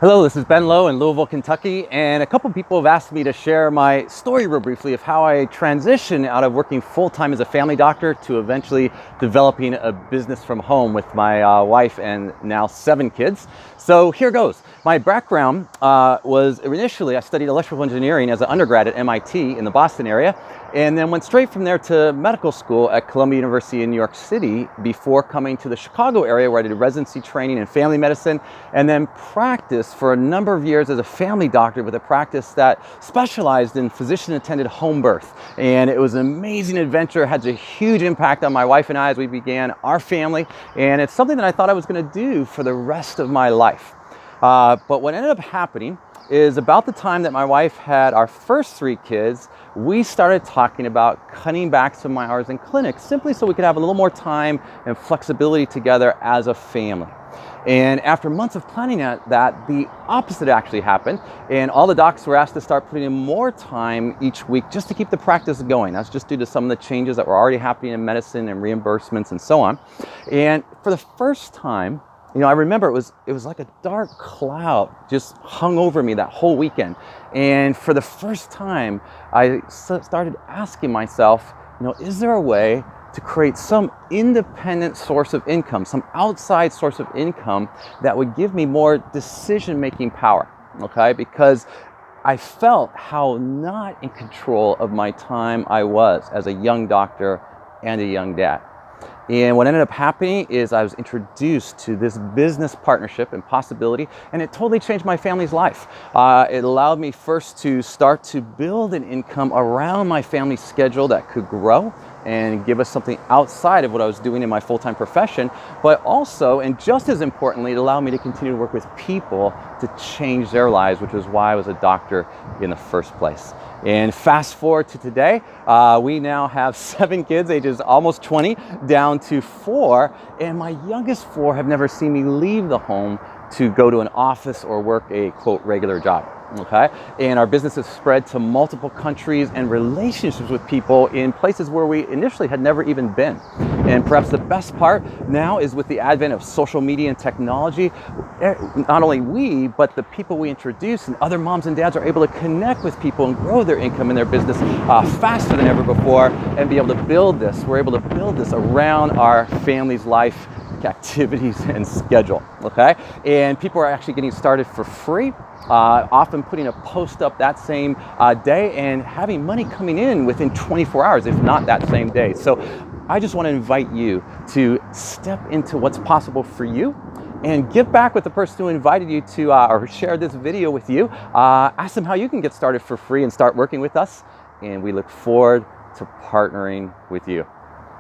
Hello, this is Benlo in Louisville, Kentucky, and a couple people have asked me to share my story real briefly of how I transitioned out of working full-time as a family doctor to eventually developing a business from home with my wife and now 7 kids. So here goes. My background was initially I studied electrical engineering as an undergrad at MIT in the Boston area, and then went straight from there to medical school at Columbia University in New York City before coming to the Chicago area where I did residency training in family medicine and then practiced for a number of years as a family doctor with a practice that specialized in physician-attended home birth. And it was an amazing adventure, had a huge impact on my wife and I as we began our family, and it's something that I thought I was going to do for the rest of my life. But what ended up happening is about the time that my wife had our first 3 kids, we started talking about cutting back some of my hours in clinic simply so we could have a little more time and flexibility together as a family. And after months of planning that, the opposite actually happened, and all the docs were asked to start putting in more time each week just to keep the practice going. That's just due to some of the changes that were already happening in medicine and reimbursements and so on. And for the first time, I remember it was like a dark cloud just hung over me that whole weekend. And for the first time, I started asking myself, is there a way to create some independent source of income, some outside source of income that would give me more decision-making power, okay? Because I felt how not in control of my time I was as a young doctor and a young dad. And what ended up happening is I was introduced to this business partnership and possibility, and it totally changed my family's life. It allowed me first to start to build an income around my family's schedule that could grow and give us something outside of what I was doing in my full-time profession, but also, and just as importantly, it allowed me to continue to work with people to change their lives, which is why I was a doctor in the first place. And fast forward to today, we now have 7 kids, ages almost 20, down to 4, and my youngest 4 have never seen me leave the home to go to an office or work a, quote, regular job. Okay, and our business has spread to multiple countries and relationships with people in places where we initially had never even been. And perhaps the best part now is with the advent of social media and technology, not only we, but the people we introduce and other moms and dads are able to connect with people and grow their income in their business faster than ever before and be able to build this. We're able to build this around our family's life activities and schedule, okay? And people are actually getting started for free, often putting a post up that same day and having money coming in within 24 hours, if not that same day. So I just want to invite you to step into what's possible for you and get back with the person who invited you to or shared this video with you. Ask them how you can get started for free and start working with us. And we look forward to partnering with you.